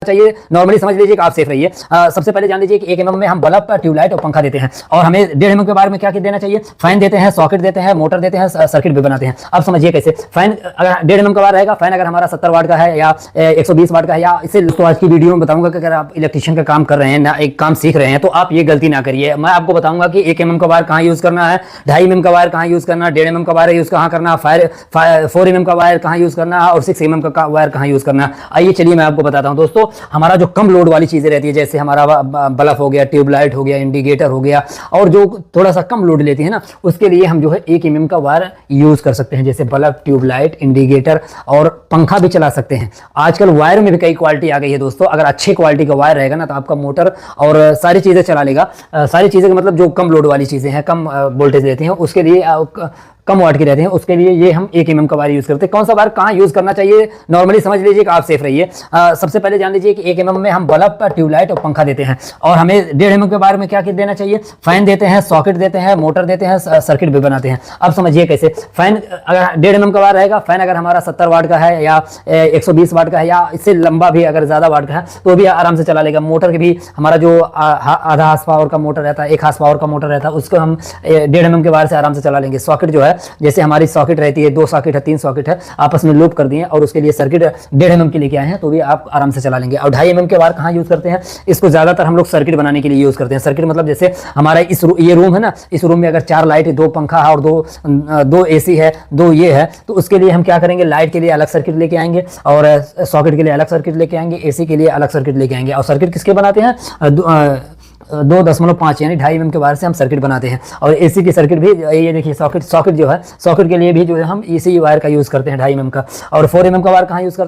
चाहिए। नॉर्मली समझ लीजिए कि आप सेफ रहिए। सबसे पहले जान लीजिए कि 1 mm में हम बल्ब, ट्यूबलाइट और पंखा देते हैं और हमें 1.5 mm के बारे में क्या देना चाहिए। फैन देते हैं, सॉकेट देते हैं, मोटर देते हैं, सर्किट भी बनाते हैं। अब समझिए कैसे। फैन अगर 1.5 mm का वाट रहेगा, फैन अगर हमारा 70 वाट का है या 120 वाट का है, या इससे दोस्तों आज की वीडियो में बताऊंगा कि अगर आप इलेक्ट्रिशियन का काम कर रहे हैं ना, एक काम सीख रहे हैं, तो आप ये गलती ना करिए। मैं आपको बताऊंगा कि 1 mm का वायर कहाँ यूज करना है, 2.5 mm का वायर कहाँ यूज करना है, 1.5 mm का वायर यूज कहाँ करना है, 4 mm का वायर कहाँ यूज करना है और 6 mm का वायर कहाँ यूज करना है। आइए चलिए मैं आपको बताता हूँ दोस्तों। हमारा जो कम लोड वाली चीजें रहती है, जैसे हमारा बल्ब हो गया, ट्यूबलाइट हो गया, इंडिकेटर हो गया, और जो थोड़ा सा कम लोड लेती है ना, उसके लिए हम जो है 1 mm का वायर यूज कर सकते हैं। जैसे बल्ब, ट्यूबलाइट, इंडिकेटर और पंखा भी चला सकते हैं। आजकल वायर में भी कई क्वालिटी आ गई है दोस्तों। अगर अच्छी क्वालिटी का वायर रहेगा ना, तो आपका मोटर और सारी चीजें चला लेगा। सारी चीजें का मतलब जो कम लोड वाली चीजें हैं, कम वोल्टेज देती हैं, उसके लिए कम वाट की रहती हैं, उसके लिए ये हम 1 mm का वायर यूज करते हैं। कौन सा वायर कहाँ यूज करना चाहिए, नॉर्मली समझ लीजिए कि आप सेफ रहिए। सबसे पहले जान लीजिए कि 1 mm में हम बल्ब, ट्यूबलाइट और पंखा देते हैं और हमें 1.5 mm के बारे में क्या देना चाहिए। फैन देते हैं, सॉकेट देते हैं, मोटर देते हैं, सर्किट भी बनाते हैं। अब समझिए कैसे। फैन अगर 1.5 mm का वायर रहेगा, फैन अगर हमारा 70 वाट का है या 120 वाट का है, या इससे लंबा भी अगर ज्यादा वाट का है, तो भी आराम से चला लेगा। मोटर के भी हमारा जो आधा हार्स पावर का मोटर रहता है, 1 हार्स पावर का मोटर रहता है, उसको हम 1.5 mm के वायर से आराम से चला लेंगे। सॉकेट जो है, जैसे हमारी सॉकेट रहती है, 2 सॉकेट है, 3 सॉकेट है, आपस में लूप कर दिए और उसके लिए सर्किट 1.5 mm की लेके आए हैं, तो भी आप आराम से चला लेंगे। और 2.5 mm के वायर कहाँ यूज करते हैं, इसको ज्यादातर हम लोग सर्किट बनाने के लिए यूज करते हैं। सर्किट मतलब जैसे हमारा ये रूम है ना, इस रूम में अगर 4 लाइट, 2 पंखा है और 2 AC है, 2 ये है, तो उसके लिए हम क्या करेंगे, लाइट के लिए अलग सर्किट लेके आएंगे और सॉकेट के लिए अलग सर्किट लेके आएंगे, AC के लिए अलग सर्किट लेके आएंगे। और सर्किट किसके बनाते हैं, 2.5 यानी 2.5 mm के वायर से हम सर्किट बनाते हैं। और AC की सर्किट भी ये देखिए, सॉकेट जो है, सॉकेट के लिए भी जो है हम इसी वायर का यूज करते हैं, 2.5 mm का। और 4 mm का वायर कहाँ यूज करते हैं।